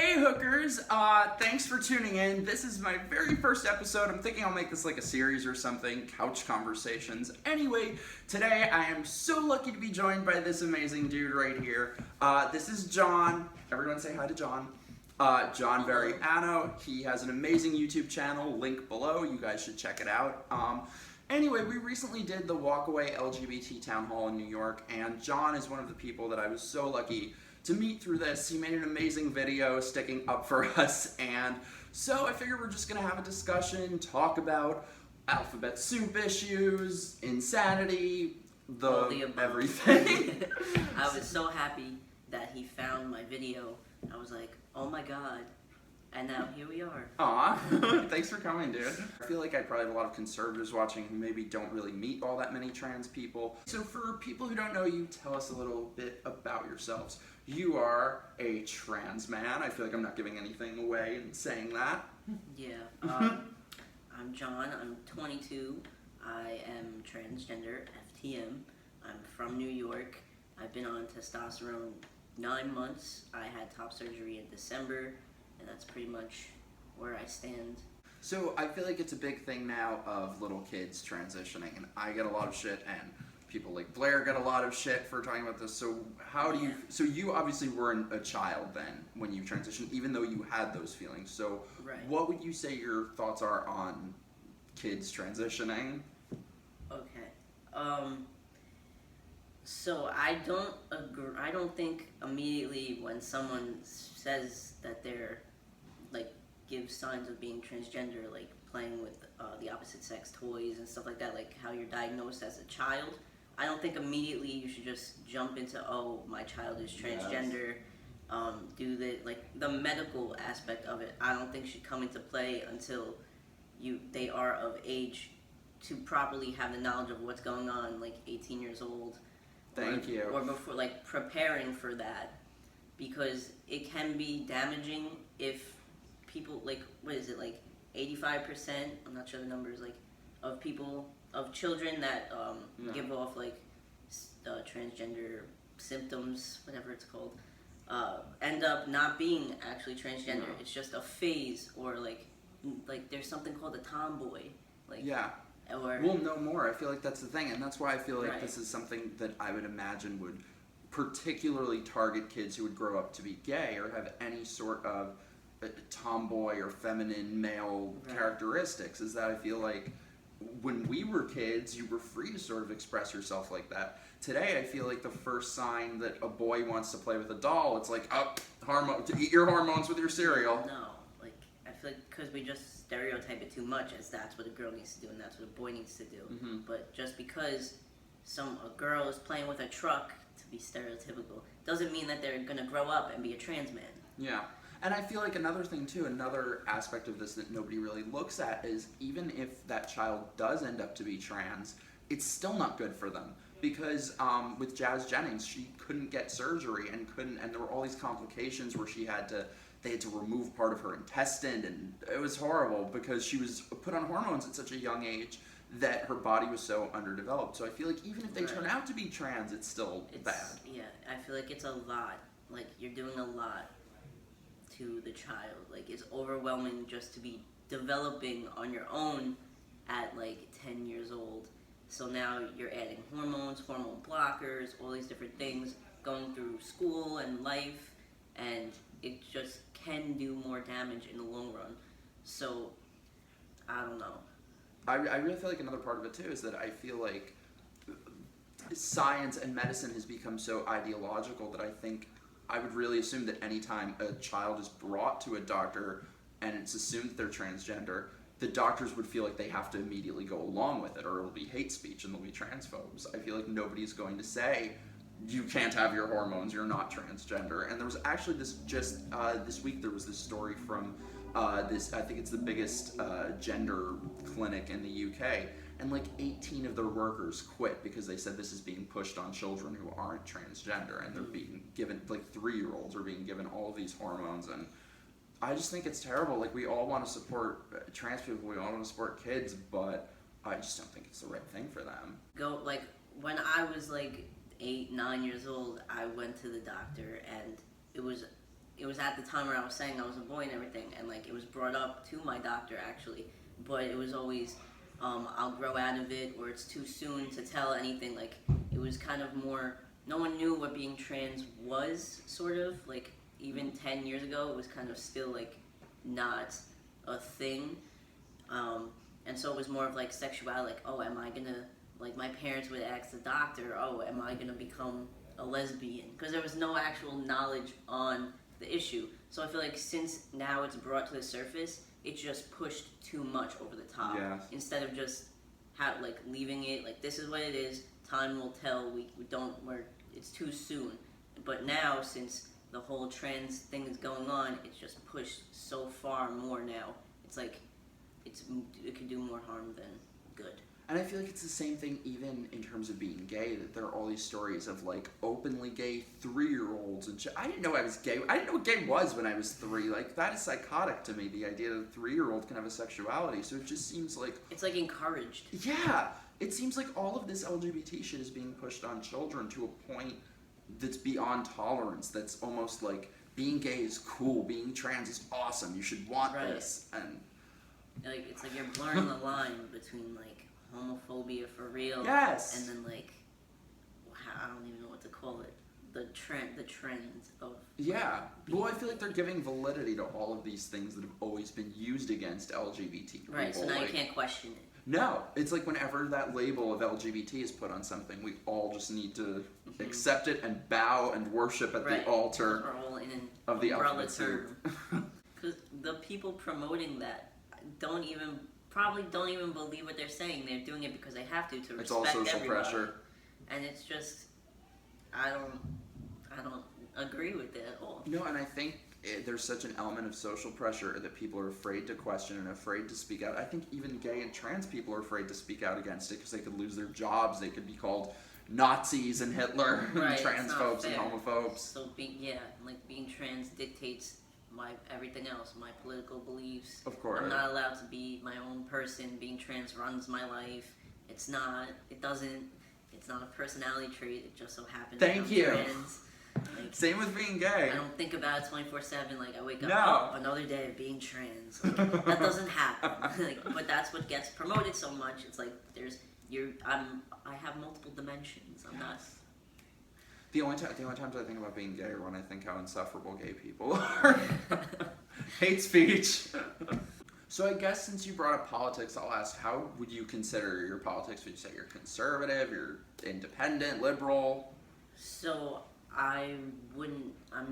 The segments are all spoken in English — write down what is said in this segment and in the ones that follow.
Hey hookers, thanks for tuning in. This is my very first episode. I'm thinking I'll make this like a series or something, couch conversations. Anyway, today I am so lucky to be joined by this amazing dude right here. This is John. Everyone say hi to John. John Varriano. He has an amazing YouTube channel, link below. You guys should check it out. Anyway, we recently did the Walkaway LGBT Town Hall in New York, and John is one of the people that I was so lucky to meet through this. He made an amazing video sticking up for us, and so I figured we're just gonna have a discussion, talk about alphabet soup issues, insanity, everything. I was so happy that he found my video. I was like, oh my god. And now here we are. Aw, thanks for coming, dude. I feel like I probably have a lot of conservatives watching who maybe don't really meet all that many trans people. So for people who don't know you, tell us a little bit about yourselves. You are a trans man. I feel like I'm not giving anything away in saying that. Yeah. I'm John. I'm 22. I am transgender, FTM. I'm from New York. I've been on testosterone 9 months. I had top surgery in December. And that's pretty much where I stand. So I feel like it's a big thing now of little kids transitioning, and I get a lot of shit, and people like Blair get a lot of shit for talking about this. So how do you? So you obviously weren't a child then when you transitioned, even though you had those feelings. So right. What would you say your thoughts are on kids transitioning? Okay. So I don't agree. I don't think immediately when someone says that they're like give signs of being transgender, like playing with the opposite sex toys and stuff like that, like how you're diagnosed as a child. I don't think immediately you should just jump into, oh, my child is transgender. Yes. Do the medical aspect of it. I don't think should come into play until they are of age to properly have the knowledge of what's going on, like 18 years old. Thank you. Or before, like preparing for that, because it can be damaging if people, like, what is it, like 85%, I'm not sure the numbers, like, of people, of children that give off, like, transgender symptoms, whatever it's called, end up not being actually transgender. No. It's just a phase, or, like there's something called a tomboy. Like, yeah. We'll know more. I feel like that's the thing, and that's why I feel like this is something that I would imagine would particularly target kids who would grow up to be gay or have any sort of tomboy or feminine male characteristics, is that I feel like when we were kids, you were free to sort of express yourself like that. Today, I feel like the first sign that a boy wants to play with a doll, it's like, eat your hormones with your cereal. No, like, I feel like because we just stereotype it too much as that's what a girl needs to do and that's what a boy needs to do. Mm-hmm. But just because a girl is playing with a truck, to be stereotypical, doesn't mean that they're gonna grow up and be a trans man. Yeah. And I feel like another thing too, another aspect of this that nobody really looks at is even if that child does end up to be trans, it's still not good for them. Because with Jazz Jennings, she couldn't get surgery and there were all these complications where they had to remove part of her intestine, and it was horrible because she was put on hormones at such a young age that her body was so underdeveloped. So I feel like even if they turn out to be trans, it's still bad. Yeah, I feel like it's a lot. Like, you're doing a lot to the child. Like, it's overwhelming just to be developing on your own at like 10 years old. So now you're adding hormones, hormone blockers, all these different things, going through school and life, and it just can do more damage in the long run. So, I don't know. I really feel like another part of it too is that I feel like science and medicine has become so ideological that I think I would really assume that anytime a child is brought to a doctor and it's assumed that they're transgender, the doctors would feel like they have to immediately go along with it, or it'll be hate speech and they'll be transphobes. I feel like nobody's going to say, you can't have your hormones, you're not transgender. And there was actually this week there was this story from I think it's the biggest gender clinic in the UK, and like 18 of their workers quit because they said this is being pushed on children who aren't transgender, and they're being given, like 3-year-olds are being given all of these hormones, and I just think it's terrible. Like, we all want to support trans people, we all want to support kids, but I just don't think it's the right thing for them. Like, when I was like 8, 9 years old, I went to the doctor, and it was it was at the time where I was saying I was a boy and everything, and like it was brought up to my doctor actually, but it was always I'll grow out of it, or it's too soon to tell anything. Like it was kind of more, no one knew what being trans was, sort of like even 10 years ago it was kind of still like not a thing, and so it was more of like sexuality, like, oh, am I gonna, like my parents would ask the doctor, oh, am I gonna become a lesbian, because there was no actual knowledge on the issue. So I feel like since now it's brought to the surface, it's just pushed too much over the top. Yes. Instead of just like leaving it like this is what it is. Time will tell. It's too soon. But now, since the whole trans thing is going on, it's just pushed so far more now. It's like it could do more harm than good. And I feel like it's the same thing even in terms of being gay, that there are all these stories of like openly gay 3-year-olds and shit. I didn't know I was gay. I didn't know what gay was when I was 3. Like, that is psychotic to me, the idea that a 3-year-old can have a sexuality. So it just seems like... It's like encouraged. Yeah! It seems like all of this LGBT shit is being pushed on children to a point that's beyond tolerance. That's almost like being gay is cool, being trans is awesome, you should want this. And like it's like you're blurring the line between like homophobia for real, yes, and then like I don't even know what to call it, the trend of Well, I feel like they're giving validity to all of these things that have always been used against LGBT people. Right, so now like, you can't question it. No, it's like whenever that label of LGBT is put on something, we all just need to accept it and bow and worship at the altar of the alphabet soup. Because the people promoting that probably don't even believe what they're saying. They're doing it because they have to respect it's all social everybody. Pressure. And it's just, I don't agree with it at all. No, and I think there's such an element of social pressure that people are afraid to question and afraid to speak out. I think even gay and trans people are afraid to speak out against it because they could lose their jobs. They could be called Nazis and Hitler and transphobes and homophobes. So being trans dictates my everything else, my political beliefs. Of course. I'm not allowed to be my own person. Being trans runs my life. It's not a personality trait. It just so happens Thank you. Trans. Like, same with being gay. I don't think about it 24/7. Like I wake up, another day of being trans. Like, that doesn't happen. But that's what gets promoted so much. It's like I have multiple dimensions. I'm not. The only times I think about being gay are when I think how insufferable gay people are. Hate speech. So I guess since you brought up politics, I'll ask, how would you consider your politics? Would you say you're conservative, you're independent, liberal? So I'm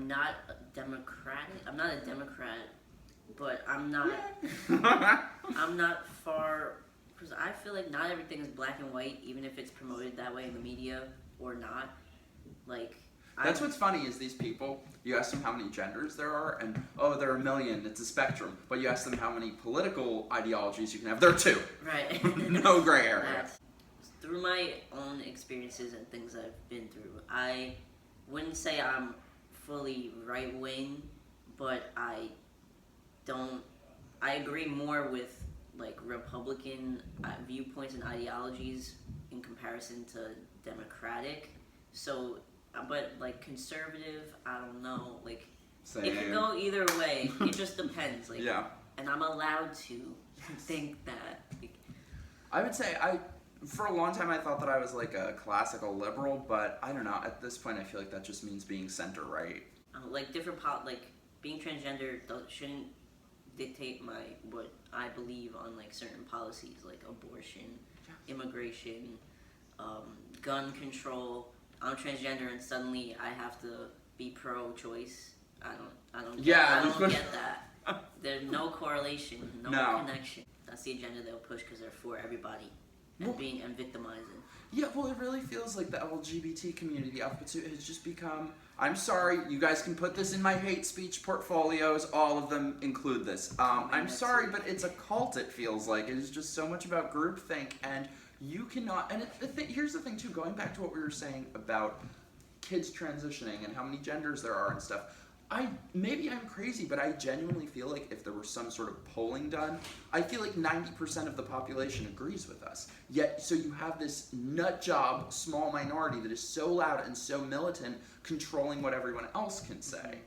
not a Democratic. I'm not a Democrat, but I'm not. I'm not far, because I feel like not everything is black and white, even if it's promoted that way in the media or not. Like that's what's funny is these people. You ask them how many genders there are, and there are a million. It's a spectrum. But you ask them how many political ideologies you can have. There are 2. Right. No gray area. Through my own experiences and things I've been through, I wouldn't say I'm fully right wing, but I agree more with like Republican viewpoints and ideologies in comparison to Democratic. So, but like conservative, I don't know. Like Same. It can go either way. It just depends. Like, yeah. And I'm allowed to think that. I would say for a long time I thought that I was like a classical liberal, but I don't know. At this point, I feel like that just means being center right. Like being transgender shouldn't dictate what I believe on like certain policies, like abortion, immigration, gun control. I'm transgender and suddenly I have to be pro-choice. I don't get that. There's no correlation, no connection. That's the agenda they'll push because they're for everybody and victimizing. Yeah, well, it really feels like the LGBT community, alphabet soup, has just become. I'm sorry, you guys can put this in my hate speech portfolios. All of them include this. I'm sorry, but it's a cult. It feels like it is just so much about groupthink, and you cannot. And here's the thing too. Going back to what we were saying about kids transitioning and how many genders there are and stuff. Maybe I'm crazy, but I genuinely feel like if there were some sort of polling done, I feel like 90% of the population agrees with us. Yet, so you have this nut job small minority that is so loud and so militant, controlling what everyone else can say.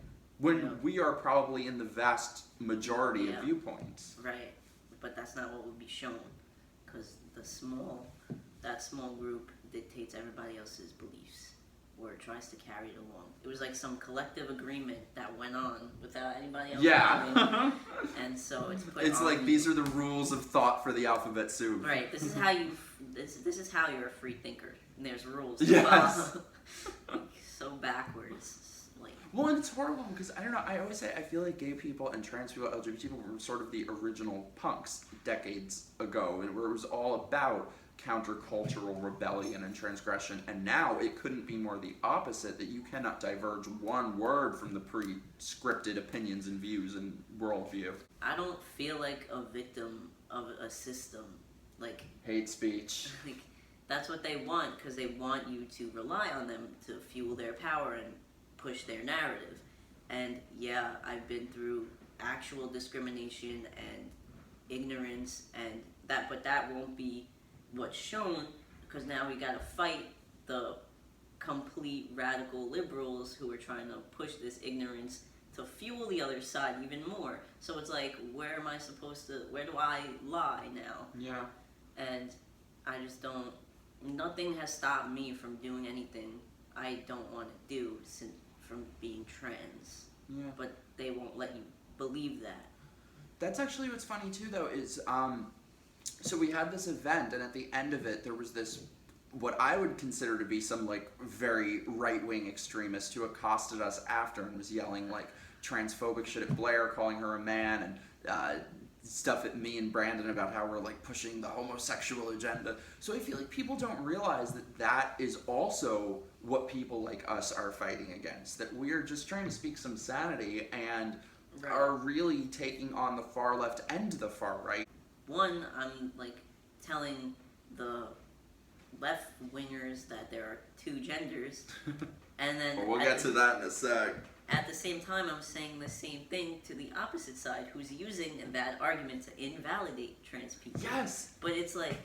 when Yeah. we are probably in the vast majority Yeah. of viewpoints. Right, but that's not what would be shown, because that small group dictates everybody else's beliefs, or tries to carry it along. It was like some collective agreement that went on without anybody else knowing, Yeah. and so it's put It's on like you. These are the rules of thought for the alphabet soup. Right, this is how you. This is how you're a free thinker. And there's rules. to Yes. follow. So backwards. Like, Well, and it's horrible because I don't know. I always say I feel like gay people and trans people, LGBT people, were sort of the original punks decades ago, and where it was all about countercultural rebellion and transgression. And now it couldn't be more the opposite. That you cannot diverge one word from the pre-scripted opinions and views and worldview. I don't feel like a victim of a system. Like, Hate speech. that's what they want, because they want you to rely on them to fuel their power and push their narrative. And yeah, I've been through actual discrimination and ignorance, and but that won't be what's shown, because now we gotta fight the complete radical liberals who are trying to push this ignorance to fuel the other side even more. So it's like, where do I lie now? Yeah. And I just don't, nothing has stopped me from doing anything I don't want to do from being trans. Yeah. But they won't let you believe that. That's actually what's funny too, though, is so we had this event, and at the end of it, there was this what I would consider to be some like very right-wing extremist who accosted us after and was yelling like transphobic shit at Blair, calling her a man, and stuff at me and Brandon about how we're like pushing the homosexual agenda. So I feel like people don't realize that that is also what people like us are fighting against. That we're just trying to speak some sanity and Right. are really taking on the far left and the far right. One, I'm like telling the left wingers that there are two genders, and then Well, we'll get to that in a sec. at the same time, I'm saying the same thing to the opposite side, who's using that argument to invalidate trans people. Yes. But it's like,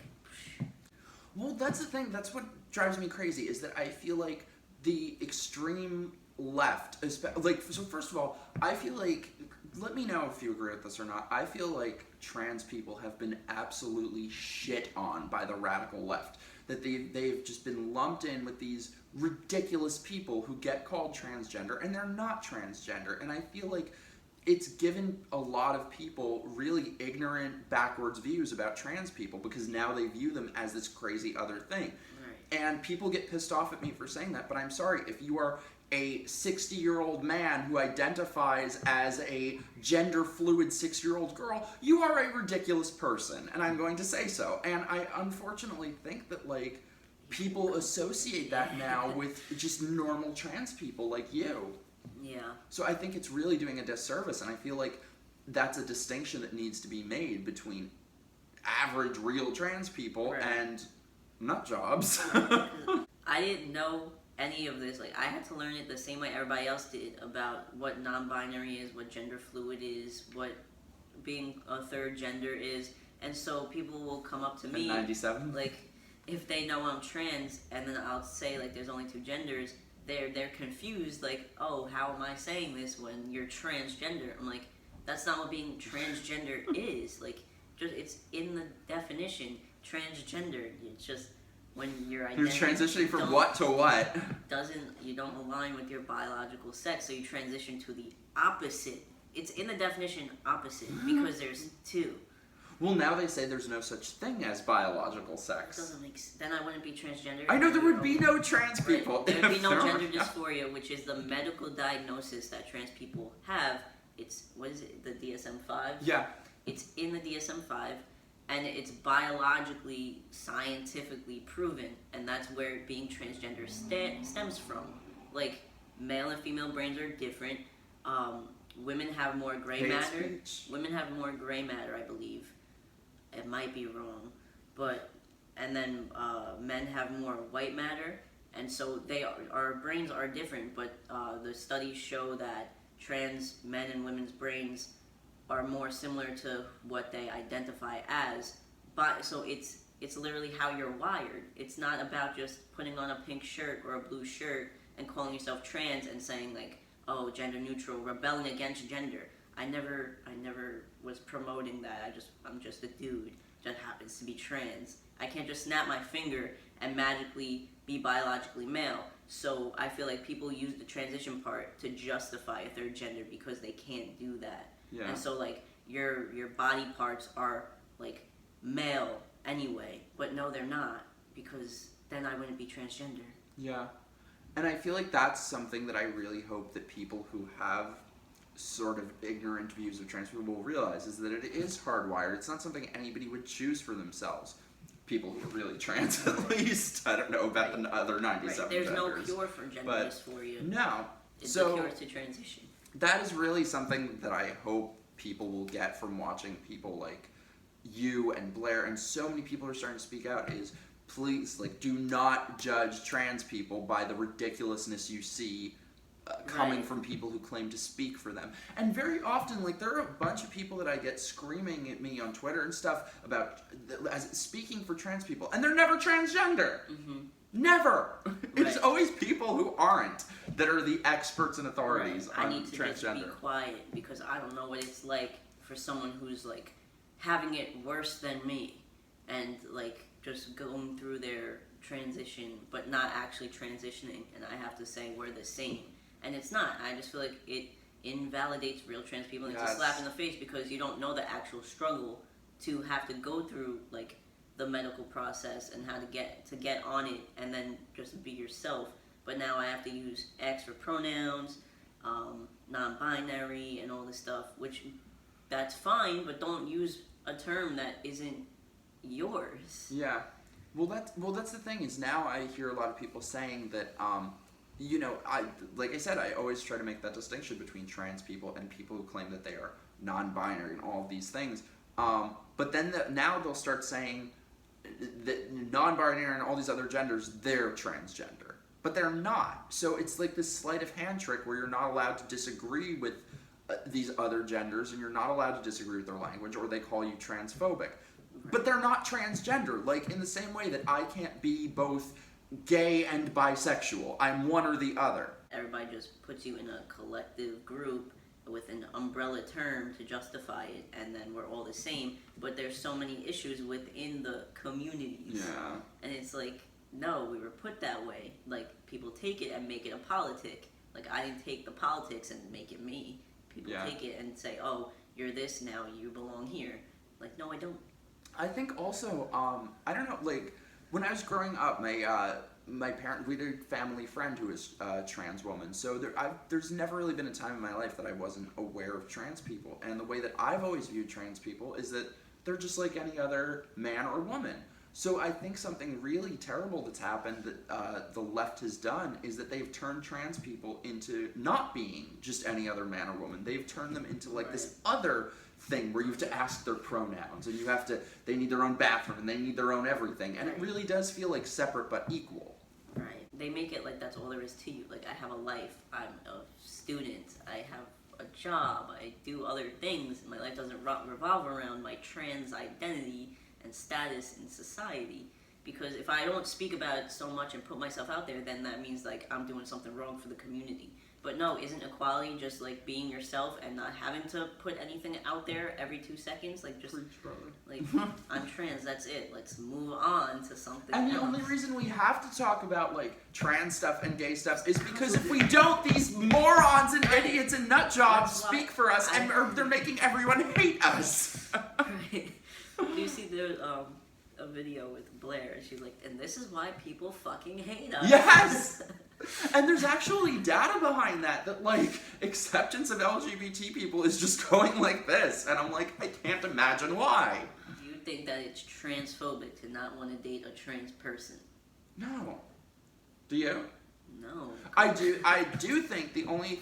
Well, that's the thing. That's what drives me crazy is that I feel like the extreme left, like, so first of all, I feel like, let me know if you agree with this or not, I feel like trans people have been absolutely shit on by the radical left. That they've just been lumped in with these ridiculous people who get called transgender and they're not transgender. And I feel like it's given a lot of people really ignorant, backwards views about trans people because now they view them as this crazy other thing. right. And people get pissed off at me for saying that, but I'm sorry, if you are a 60-year-old man who identifies as a gender-fluid 6-year-old girl, you are a ridiculous person, and I'm going to say so. And I unfortunately think that, like, people associate that now with just normal trans people like you. Yeah. So I think it's really doing a disservice, and I feel like that's a distinction that needs to be made between average, real trans people Right. and nut jobs. I didn't know any of this. Like, I had to learn it the same way everybody else did about what non-binary is, what gender fluid is, what being a third gender is. And so people will come up to me, 97? like, if they know I'm trans, and then I'll say, like, there's only two genders, they're confused, like, oh, how am I saying this when you're transgender? I'm like, that's not what being transgender is. Like, just, it's in the definition, transgender. It's just when your You're identity transitioning from don't- what to what? you don't align with your biological sex, so you transition to the opposite. It's in the definition opposite because there's two. Well, now they say there's no such thing as biological It sex. doesn't make then I wouldn't be transgender. I know there would be no trans Right. people. There would be if no there were- gender dysphoria, which is the medical diagnosis that trans people have. It's, what is it, the DSM-5? Yeah. It's in the DSM-5, and it's biologically, scientifically proven, and that's where being transgender stems from. Like, male and female brains are different. Women have more gray Hate matter. speech. Women have more gray matter, I believe. It might be wrong, but and then men have more white matter, and so our brains are different. But the studies show that trans men and women's brains are more similar to what they identify as. But so it's literally how you're wired. It's not about just putting on a pink shirt or a blue shirt and calling yourself trans and saying like, oh, gender neutral, rebelling against gender. I never was promoting that. I'm just a dude that happens to be trans. I can't just snap my finger and magically be biologically male. So I feel like people use the transition part to justify a third gender because they can't do that. Yeah. And so like your body parts are like male anyway, but no, they're not, because then I wouldn't be transgender. Yeah. And I feel like that's something that I really hope that people who have sort of ignorant views of trans people will realize, is that it is hardwired. It's not something anybody would choose for themselves. People who are really trans, at least. I don't know about the other 97 Right. There's genders, no cure for gender but dysphoria. No. It's So the cure to transition. that is really something that I hope people will get from watching people like you and Blair, and so many people are starting to speak out, is please, like, do not judge trans people by the ridiculousness you see coming from people who claim to speak for them. And very often, like, there are a bunch of people that I get screaming at me on Twitter and stuff about as speaking for trans people, and they're never transgender. Mm-hmm. Never. It's Right. always people who aren't that are the experts and authorities I on need to transgender. just be quiet because I don't know what it's like for someone who's like having it worse than me, and like just going through their transition but not actually transitioning, and I have to say we're the same, and it's not. I just feel like it invalidates real trans people, and it's a slap in the face because you don't know the actual struggle to have to go through like the medical process and how to get on it and then just be yourself. But now I have to use X for pronouns, non-binary, and all this stuff, which that's fine, but don't use a term that isn't yours. Yeah. Well, that's the thing, is now I hear a lot of people saying that, you know, like I said, I always try to make that distinction between trans people and people who claim that they are non-binary and all of these things. But then now they'll start saying that non-binary and all these other genders, they're transgender. But they're not. So it's like this sleight of hand trick where you're not allowed to disagree with these other genders, and you're not allowed to disagree with their language, or they call you transphobic. But they're not transgender. Like, in the same way that I can't be both gay and bisexual. I'm one or the other. Everybody just puts you in a collective group with an umbrella term to justify it, and then we're all the same. But there's so many issues within the communities. Yeah. And it's like, no, we were put that way. Like, people take it and make it a politic. Like, I didn't take the politics and make it me. People take it and say, oh, you're this now, you belong here. Like, no, I don't. I think also, I don't know, like, when I was growing up, my parent, we had a family friend who was a trans woman, so there's never really been a time in my life that I wasn't aware of trans people, and the way that I've always viewed trans people is that they're just like any other man or woman. So I think something really terrible that's happened that the left has done is that they've turned trans people into not being just any other man or woman. They've turned them into like this other thing where you have to ask their pronouns, and they need their own bathroom, and they need their own everything, and it really does feel like separate but equal. Right. They make it like that's all there is to you. Like, I have a life, I'm a student, I have a job, I do other things, my life doesn't revolve around my trans identity and status in society. Because if I don't speak about it so much and put myself out there, then that means like I'm doing something wrong for the community. But no, isn't equality just like being yourself and not having to put anything out there every 2 seconds? Like, just like, I'm trans, that's it. Let's move on to something And the else. only reason we have to talk about like trans stuff and gay stuff is because if we don't, these morons and idiots and nut jobs speak for us, and they're making everyone hate us. Right. Do you see a video with Blair? She's like, and this is why people fucking hate us. Yes! And there's actually data behind that like acceptance of LGBT people is just going like this, and I'm like, I can't imagine why. Do you think that it's transphobic to not want to date a trans person? No. Do you? No. I do think the only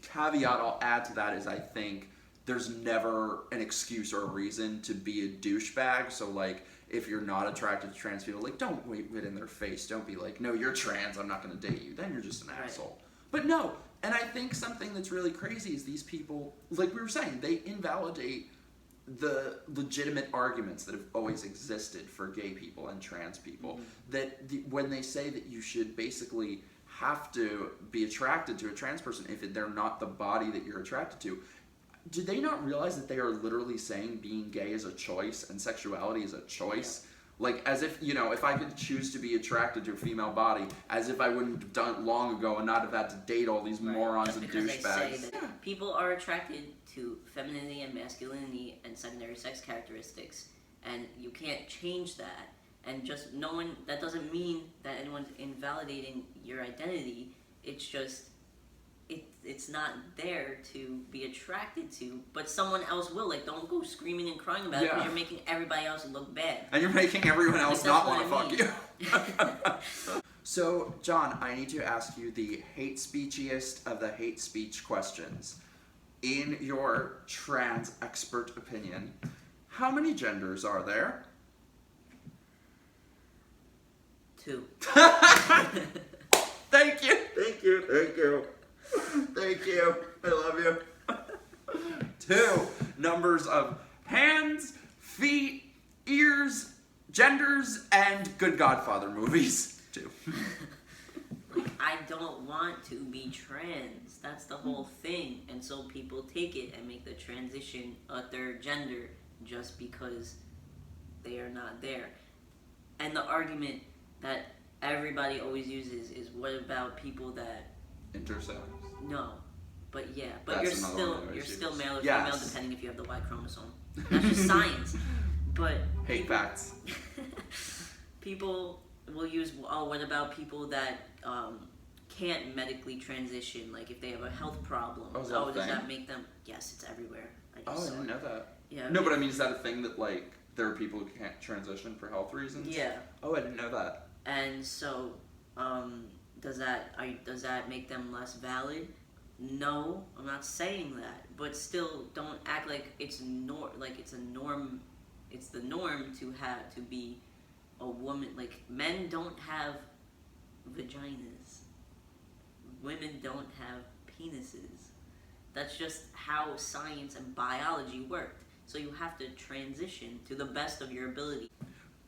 caveat I'll add to that is I think there's never an excuse or a reason to be a douchebag. So like, if you're not attracted to trans people, like, don't wave it in their face. Don't be like, no, you're trans, I'm not going to date you. Then you're just an asshole. But no, and I think something that's really crazy is these people, like we were saying, they invalidate the legitimate arguments that have always existed for gay people and trans people. That when they say that you should basically have to be attracted to a trans person if they're not the body that you're attracted to. Do they not realize that they are literally saying being gay is a choice and sexuality is a choice? Like, as if, if I could choose to be attracted to a female body, as if I wouldn't have done it long ago and not have had to date all these morons and Because they say douchebags. that people are attracted to femininity and masculinity and secondary sex characteristics, and you can't change that. And just knowing that doesn't mean that anyone's invalidating your identity. It's just it's not there to be attracted to, but someone else will. Like, don't go screaming and crying about it because you're making everybody else look bad. And you're making everyone else not want to fuck you. So, John, I need to ask you the hate speechiest of the hate speech questions. In your trans expert opinion, how many genders are there? 2. Thank you. Thank you. Thank you. Thank you. I love you. 2 numbers of hands, feet, ears, genders, and good Godfather movies. 2. Like, I don't want to be trans. That's the whole thing. And so people take it and make the transition a third gender just because they are not there. And the argument that everybody always uses is, what about people that intersex? No, but but That's you're still male or yes. female depending if you have the Y chromosome. That's just science. But hate facts. People will use, what about people that can't medically transition? Like, if they have a health problem, does that make them? Yes, it's everywhere. I didn't know that. Yeah. No, but I mean, is that a thing that, like, there are people who can't transition for health reasons? Yeah. Oh, I didn't know that. And so, does that make them less valid? No, I'm not saying that. But still, don't act like it's a norm. It's the norm to be a woman. Like, men don't have vaginas. Women don't have penises. That's just how science and biology worked. So you have to transition to the best of your ability.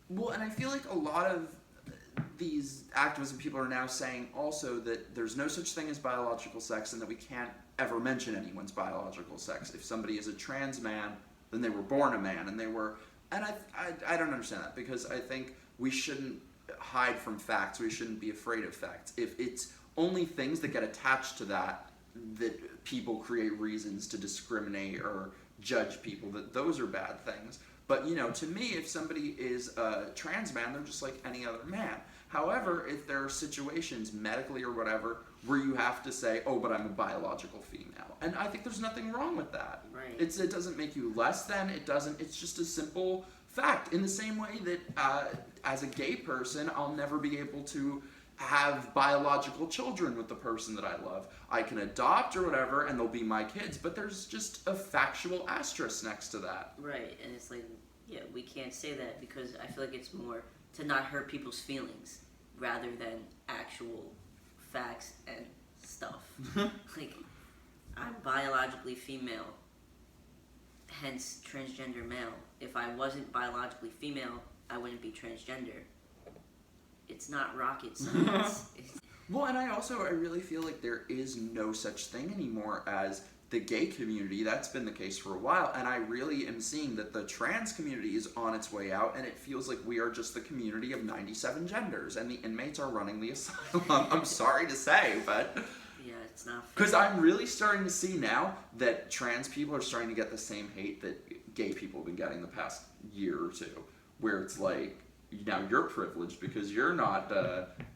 Well, and I feel like a lot of these activism people are now saying also that there's no such thing as biological sex and that we can't ever mention anyone's biological sex. If somebody is a trans man, then they were born a man, and I don't understand that, because I think we shouldn't hide from facts. We shouldn't be afraid of facts. If it's only things that get attached to that people create reasons to discriminate or judge people, that those are bad things. But, to me, if somebody is a trans man, they're just like any other man. However, if there are situations, medically or whatever, where you have to say, oh, but I'm a biological female. And I think there's nothing wrong with that. Right. It doesn't make you less than, it's just a simple fact. In the same way that as a gay person, I'll never be able to have biological children with the person that I love. I can adopt or whatever, and they'll be my kids, but there's just a factual asterisk next to that. Right, and it's like, we can't say that because I feel like it's more to not hurt people's feelings rather than actual facts and stuff. Like, I'm biologically female, hence transgender male. If I wasn't biologically female, I wouldn't be transgender. It's not rocket science. Well, and I really feel like there is no such thing anymore as the gay community. That's been the case for a while, and I really am seeing that the trans community is on its way out, and it feels like we are just the community of 97 genders, and the inmates are running the asylum. I'm sorry to say, but... Yeah, it's not fair. Because I'm really starting to see now that trans people are starting to get the same hate that gay people have been getting the past year or two, where it's like, now you're privileged because you're not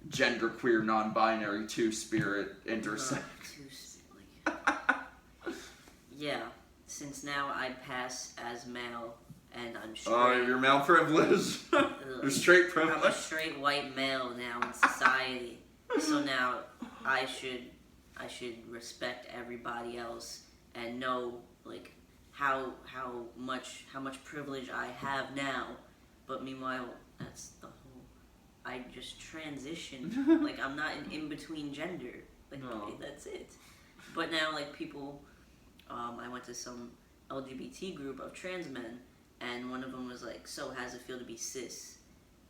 genderqueer, non-binary, two-spirit, intersex. Yeah, since now I pass as male and I'm straight. Oh, you're male privilege. You're straight privilege. I'm a straight white male now in society. So now I should respect everybody else and know, like, how much privilege I have now. But meanwhile, that's the whole. I just transitioned. Like, I'm not an in-between gender. Like, no. That's it. But now, like, people, I went to some LGBT group of trans men, and one of them was like, so how's it feel to be cis?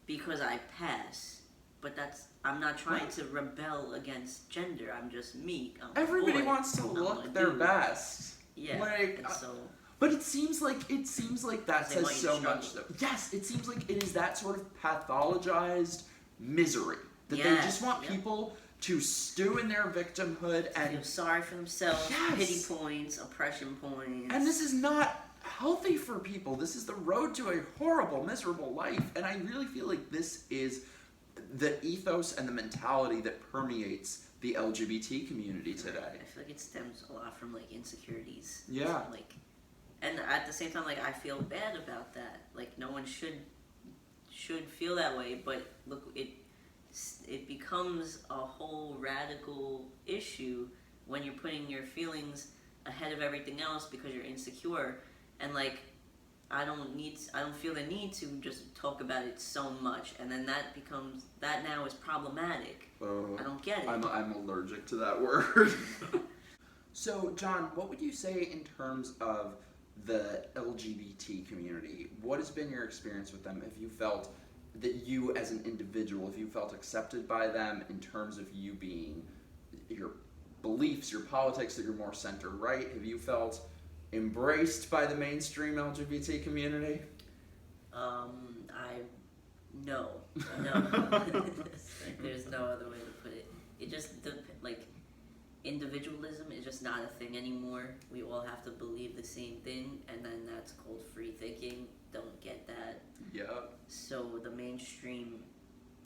Because I pass, but I'm not trying to rebel against gender. I'm just me. I'm a Everybody boy. wants to I'm look a their dude. best. Yeah, Like, and so but it seems like that They says want you to so struggle. much. Though. Yes, it seems like it is that sort of pathologized misery that they Yes, just want yep. people to stew in their victimhood feel and sorry for themselves, Yes. pity points, oppression points. and this is not healthy for people. This is the road to a horrible, miserable life. And I really feel like this is the ethos and the mentality that permeates the LGBT community today. I feel like it stems a lot from like insecurities. Yeah. Like, and at the same time, like I feel bad about that. Like no one should feel that way. But look, it becomes a whole radical issue when you're putting your feelings ahead of everything else because you're insecure. And like I don't feel the need to just talk about it so much, and then that now is problematic. I don't get it. I'm allergic to that word. So, John, what would you say in terms of the LGBT community? What has been your experience with them? Have you felt that you, as an individual, have you felt accepted by them in terms of you being your beliefs, your politics, that you're more center-right? Have you felt embraced by the mainstream LGBT community? No. There's no other way to put it. It just like individualism is just not a thing anymore. We all have to believe the same thing, and then that's called free thinking. Don't get that. Yep. So the mainstream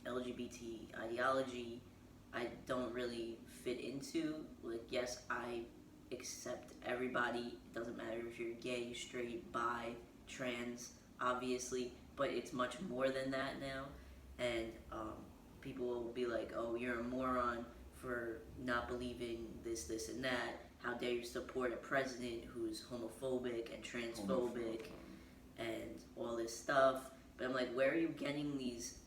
LGBT ideology, I don't really fit into. Like, yes, I accept everybody. It doesn't matter if you're gay, straight, bi, trans, obviously, but it's much more than that now. And people will be like, oh, you're a moron for not believing this, and that. How dare you support a president who's homophobic and transphobic and all this stuff. But I'm like, where are you getting these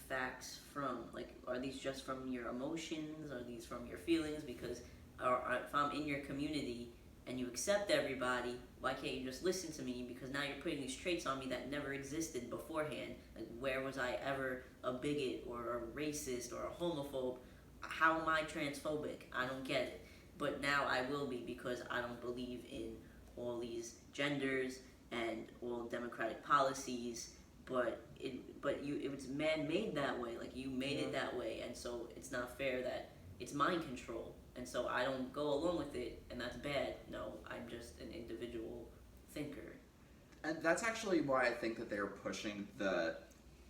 facts from? Like, are these just from your emotions? Are these from your feelings? Because if I'm in your community and you accept everybody, why can't you just listen to me? Because now you're putting these traits on me that never existed beforehand. Like, where was I ever a bigot or a racist or a homophobe? How am I transphobic? I don't get it. But now I will be, because I don't believe in all these genders and all democratic policies. But it was man-made that way. Like, you made it that way, and so it's not fair that it's mind control. And so I don't go along with it, and that's bad. No, I'm just an individual thinker. And that's actually why I think that they're pushing the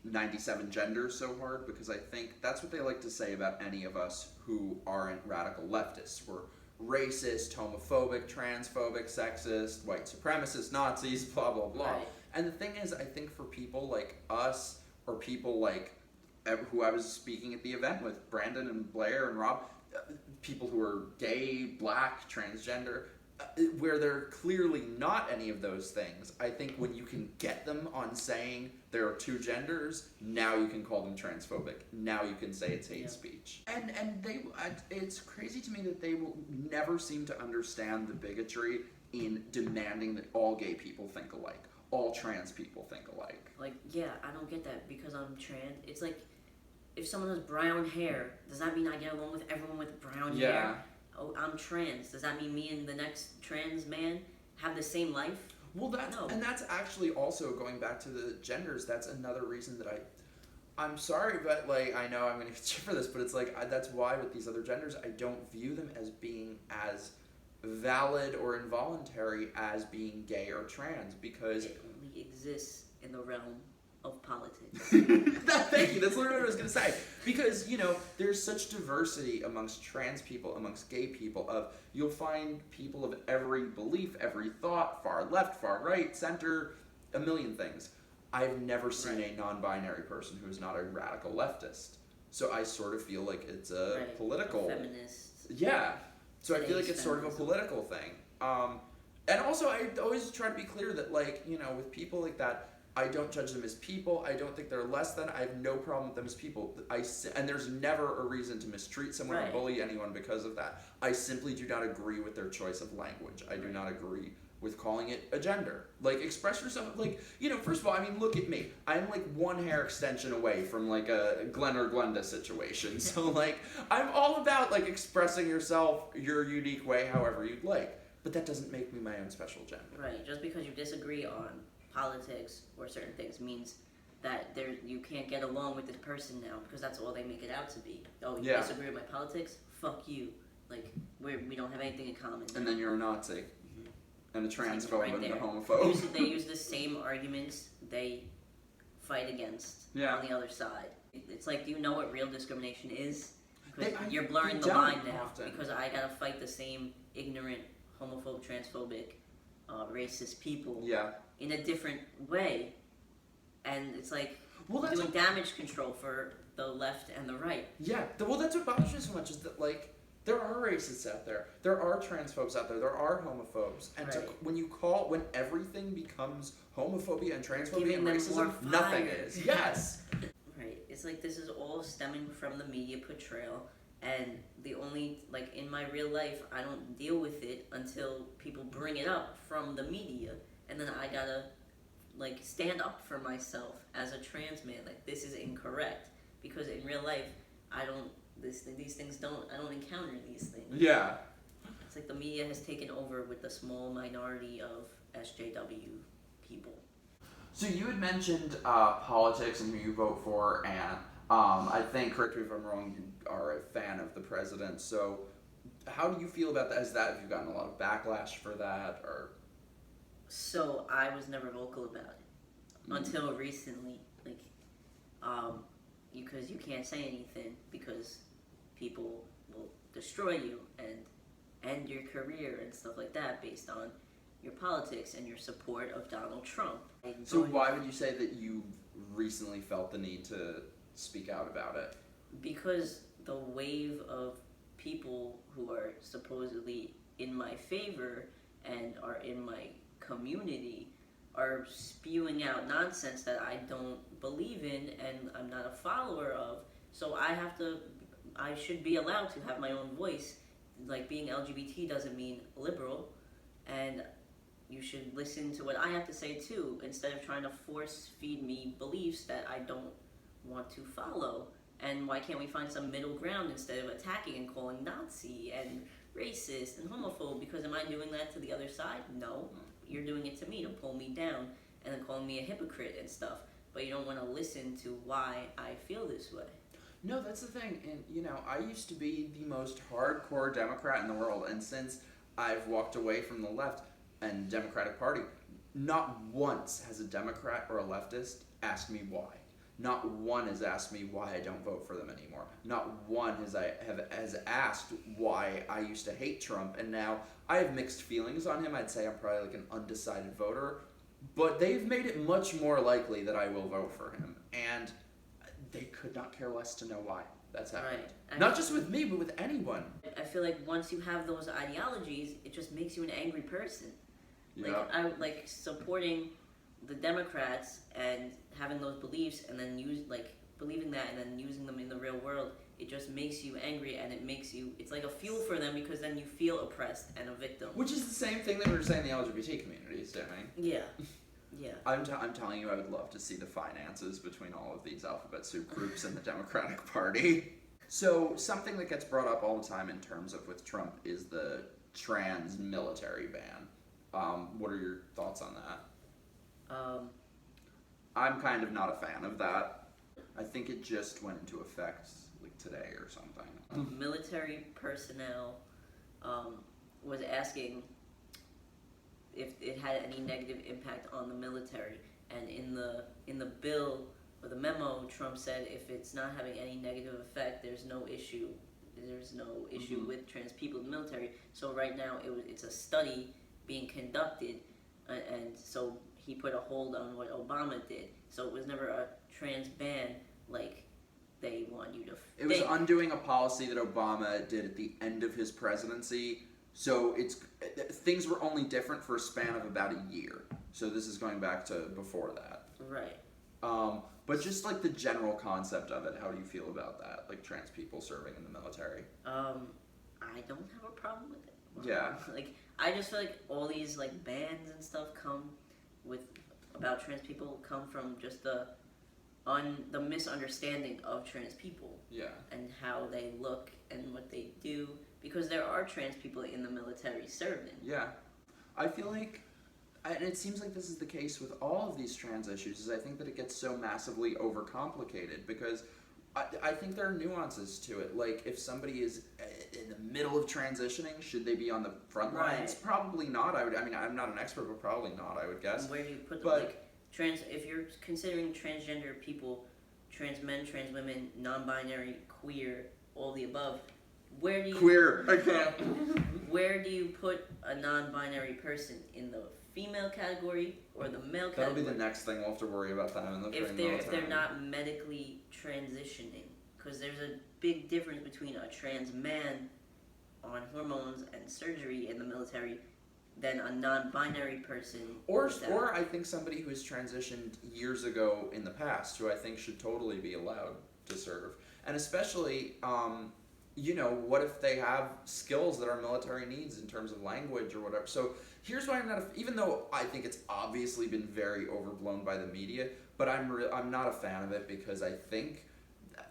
97 genders so hard, because I think that's what they like to say about any of us who aren't radical leftists. We're racist, homophobic, transphobic, sexist, white supremacist, Nazis, blah, blah, blah. Right. And the thing is, I think for people like us, or people like who I was speaking at the event with, Brandon and Blair and Rob, people who are gay, black, transgender, where they're clearly not any of those things, I think when you can get them on saying there are two genders, now you can call them transphobic. Now you can say it's hate speech. And it's crazy to me that they will never seem to understand the bigotry in demanding that all gay people think alike, all trans people think alike. Like, yeah, I don't get that because I'm trans. It's like, if someone has brown hair, does that mean I get along with everyone with brown hair? Oh, I'm trans. Does that mean me and the next trans man have the same life? Well, that's actually also going back to the genders. That's another reason that I'm sorry, but like, I know I'm going to get you for this, but it's like, that's why with these other genders, I don't view them as being as valid or involuntary as being gay or trans, because it only exists in the realm of politics. Thank you. That's literally what I was going to say. Because, there's such diversity amongst trans people, amongst gay people, you'll find people of every belief, every thought, far left, far right, center, a million things. I've never seen a non-binary person who is not a radical leftist. So I sort of feel like it's a political... Feminist. Yeah. So I feel like it's sort of a political thing. And also, I always try to be clear that, with people like that, I don't judge them as people. I don't think they're less than. I have no problem with them as people. And there's never a reason to mistreat someone or bully anyone because of that. I simply do not agree with their choice of language. I do not agree with calling it a gender. Like, express yourself. Like, first of all, I mean, look at me. I'm like one hair extension away from like a Glenn or Glenda situation. So like, I'm all about like expressing yourself your unique way, however you'd like. But that doesn't make me my own special gender. Right. Just because you disagree on politics or certain things means that you can't get along with this person now, because that's all they make it out to be. Oh, you disagree with my politics? Fuck you. Like, we don't have anything in common. And then you're a Nazi. And a transphobe right and a there. homophobe. They use the same arguments they fight against on the other side. It's like, do you know what real discrimination is? Because you're blurring the line now. Often. Because I gotta fight the same ignorant, homophobe, transphobic, racist people in a different way. And it's like doing damage control for the left and the right. Yeah, well, that's what bothers me so much, is that, like, there are racists out there, there are transphobes out there are homophobes, and when everything becomes homophobia and transphobia and racism, nothing is. Yes! Right, it's like this is all stemming from the media portrayal, and the only, like, in my real life, I don't deal with it until people bring it up from the media, and then I gotta, like, stand up for myself as a trans man. Like, this is incorrect, because in real life, I don't encounter these things. Yeah. It's like the media has taken over with the small minority of SJW people. So you had mentioned politics and who you vote for, and I think, correct me if I'm wrong, you are a fan of the president. So how do you feel about that? Have you gotten a lot of backlash for that, or? So I was never vocal about it until recently, like, because you can't say anything because people will destroy you and end your career and stuff like that based on your politics and your support of Donald Trump. So why would you say that you recently felt the need to speak out about it? Because the wave of people who are supposedly in my favor and are in my community are spewing out nonsense that I don't believe in and I'm not a follower of. So I should be allowed to have my own voice. Like, being LGBT doesn't mean liberal, and you should listen to what I have to say too, instead of trying to force feed me beliefs that I don't want to follow. And why can't we find some middle ground instead of attacking and calling Nazi and racist and homophobe? Because am I doing that to the other side? No. You're doing it to me to pull me down and then calling me a hypocrite and stuff. But you don't want to listen to why I feel this way. No, that's the thing. And, I used to be the most hardcore Democrat in the world. And since I've walked away from the left and Democratic Party, not once has a Democrat or a leftist asked me why. Not one has asked me why I don't vote for them anymore. Not one has asked why I used to hate Trump, and now I have mixed feelings on him. I'd say I'm probably like an undecided voter, but they've made it much more likely that I will vote for him, and they could not care less to know why that's happened. Right. Not just with me, but with anyone. I feel like once you have those ideologies, it just makes you an angry person. Yeah. Like, I like supporting the Democrats and having those beliefs and then believing that and then using them in the real world. It just makes you angry, and it's like a fuel for them, because then you feel oppressed and a victim. Which is the same thing that we were saying in the LGBT community is doing. Yeah. Yeah. I'm telling you, I would love to see the finances between all of these alphabet soup groups and the Democratic Party. So something that gets brought up all the time in terms of with Trump is the trans military ban. What are your thoughts on that? I'm kind of not a fan of that. I think it just went into effect like today or something. Military personnel was asking if it had any negative impact on the military, and in the bill or the memo, Trump said if it's not having any negative effect, there's no issue. There's no issue with trans people in the military. So right now it's a study being conducted, and so he put a hold on what Obama did. So it was never a trans ban like they want you to It was undoing a policy that Obama did at the end of his presidency. So things were only different for a span of about a year. So this is going back to before that. Right. But just like the general concept of it, how do you feel about that? Like trans people serving in the military? I don't have a problem with it. Yeah. Like, I just feel like all these like bans and stuff about trans people come from just the misunderstanding of trans people. Yeah. And how they look and what they do, because there are trans people in the military serving. Yeah. I feel like, and it seems like this is the case with all of these trans issues, is I think that it gets so massively overcomplicated because I think there are nuances to it. Like, if somebody is in the middle of transitioning, should they be on the front lines? Right. Probably not. I'm not an expert, but probably not, I would guess. And where do you put them? Like, if you're considering transgender people, trans men, trans women, non-binary, queer, all the above, where do you... Queer, I can't. Where do you put a non-binary person? In the female category or the male category? That'll be the next thing we'll have to worry about them in the if they're not medically transitioning, because there's a big difference between a trans man on hormones and surgery in the military than a non-binary person. Or I think somebody who has transitioned years ago in the past, who I think should totally be allowed to serve. And especially, what if they have skills that our military needs in terms of language or whatever. So here's why I'm not, even though I think it's obviously been very overblown by the media, but I'm not a fan of it because I think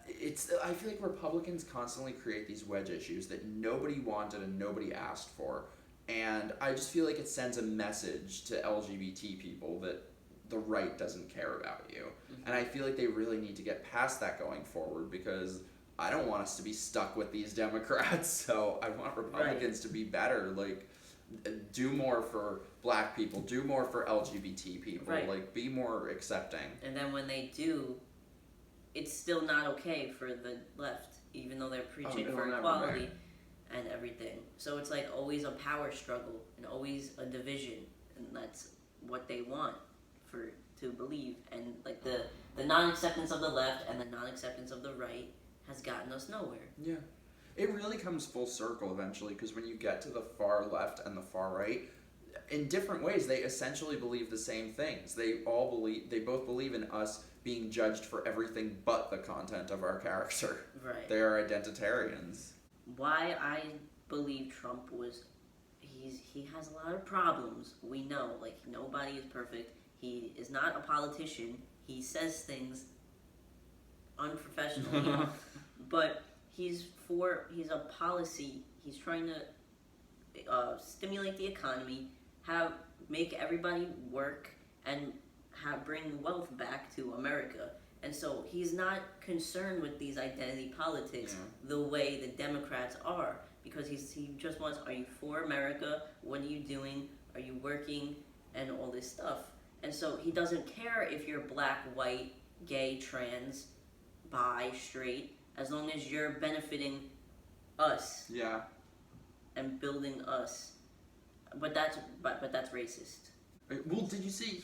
I feel like Republicans constantly create these wedge issues that nobody wanted and nobody asked for. And I just feel like it sends a message to LGBT people that the right doesn't care about you. Mm-hmm. And I feel like they really need to get past that going forward because I don't want us to be stuck with these Democrats. So I want Republicans to be better. Like, do more for black people, do more for LGBT people, like, be more accepting. And then when they do, it's still not okay for the left, even though they're preaching for equality and everything. So it's like always a power struggle and always a division, and that's what they want to believe. And like the non-acceptance of the left and the non-acceptance of the right has gotten us nowhere. Yeah. It really comes full circle eventually, because when you get to the far left and the far right, in different ways, they essentially believe the same things. They both believe in us being judged for everything but the content of our character. Right. They are identitarians. Why I believe Trump he has a lot of problems. We know, like, nobody is perfect. He is not a politician. He says things unprofessionally, but he's a policy. He's trying to stimulate the economy, make everybody work, and bring wealth back to America. And so he's not concerned with these identity politics the way the Democrats are, because he just wants, are you for America? What are you doing? Are you working? And all this stuff. And so he doesn't care if you're black, white, gay, trans, bi, straight, as long as you're benefiting us. Yeah. And building us. But that's racist. Well, did you see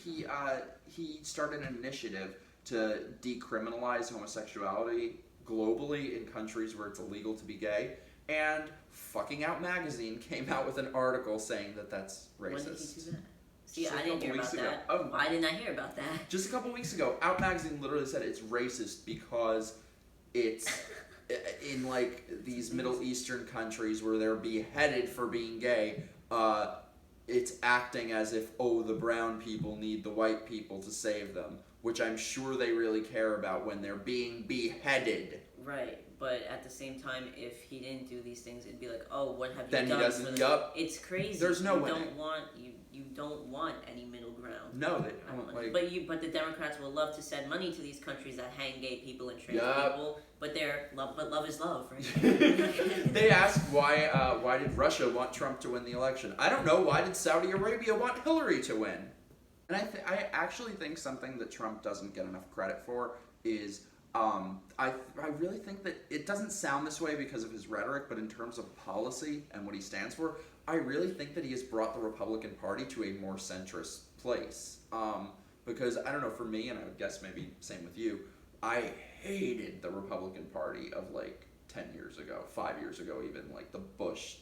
he started an initiative to decriminalize homosexuality globally in countries where it's illegal to be gay, and Fucking Out magazine came out with an article saying that that's racist. When did he do that? See, I didn't hear about that. Oh, why didn't I hear about that? Just a couple weeks ago, Out magazine literally said it's racist because it's in like these Middle Eastern countries where they're beheaded for being gay. It's acting as if, the brown people need the white people to save them, which I'm sure they really care about when they're being beheaded. Right, but at the same time, if he didn't do these things, it'd be like, what have you then done? Then he doesn't. Yup. It's crazy. There's no way. You don't want any middle ground. No, they don't. But the Democrats will love to send money to these countries that hang gay people and trans people. But love is love, right? They asked why did Russia want Trump to win the election? I don't know. Why did Saudi Arabia want Hillary to win? And I actually think something that Trump doesn't get enough credit for is I really think that it doesn't sound this way because of his rhetoric, but in terms of policy and what he stands for, I really think that he has brought the Republican Party to a more centrist place. Because, I don't know, for me, and I would guess maybe same with you, I hated the Republican Party of like 10 years ago, 5 years ago even, like the Bush,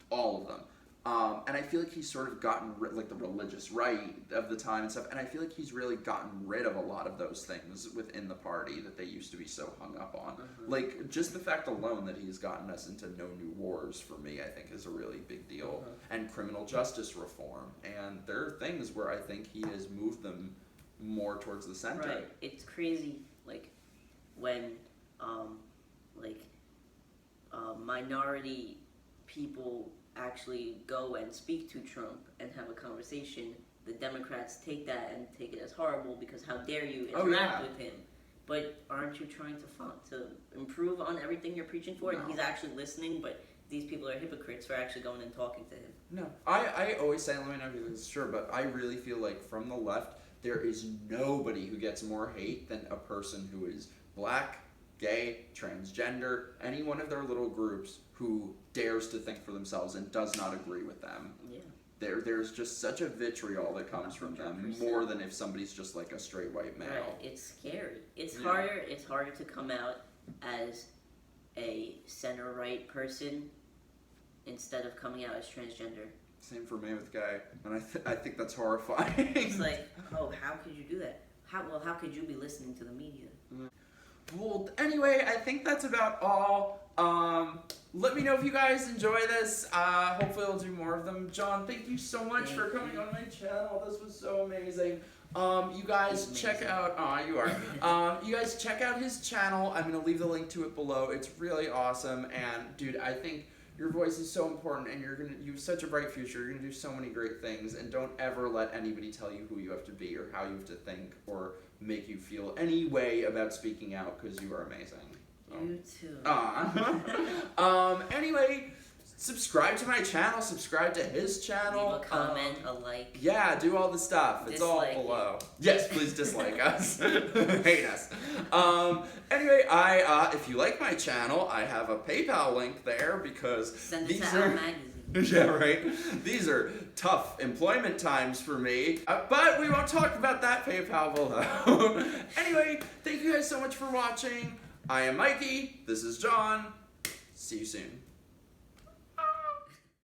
all of them. And I feel like he's sort of gotten like the religious right of the time and stuff, and I feel like he's really gotten rid of a lot of those things within the party that they used to be so hung up on. Like, just the fact alone that he's gotten us into no new wars, for me, I think is a really big deal. And criminal justice reform, and there are things where I think he has moved them more towards the center. Right. It's crazy, like, when, minority people actually go and speak to Trump and have a conversation, the Democrats take that and take it as horrible because how dare you interact with him. But aren't you trying to improve on everything you're preaching for? No. And he's actually listening, but these people are hypocrites for actually going and talking to him. No. I always say, let me know if this is true, but I really feel like from the left, there is nobody who gets more hate than a person who is black, gay, transgender, any one of their little groups who dares to think for themselves and does not agree with them. Yeah. There's just such a vitriol that comes from them, 100%. more than if somebody's just like a straight white male. Right. It's scary. It's harder to come out as a center right person instead of coming out as transgender. Same for me with gay, and I think that's horrifying. It's like, oh, how could you do that? How could you be listening to the media? Well, anyway, I think that's about all. Let me know if you guys enjoy this. Hopefully I'll do more of them. John, thank you so much for coming on my channel. This was so amazing. You guys check out, you guys check out his channel. I'm going to leave the link to it below. It's really awesome. And dude, I think your voice is so important, and you have such a bright future. You're going to do so many great things, and don't ever let anybody tell you who you have to be or how you have to think or make you feel any way about speaking out, because you are amazing. You too. Anyway, subscribe to my channel, subscribe to his channel. Leave a comment, a like. Yeah, do all the stuff. It's all below. Yes, please dislike us. Hate us. Anyway, if you like my channel, I have a PayPal link there because send it to our magazine. Yeah, right. These are tough employment times for me, but we won't talk about that. PayPal below. Anyway, thank you guys so much for watching. I am Mikey. This is John. See you soon.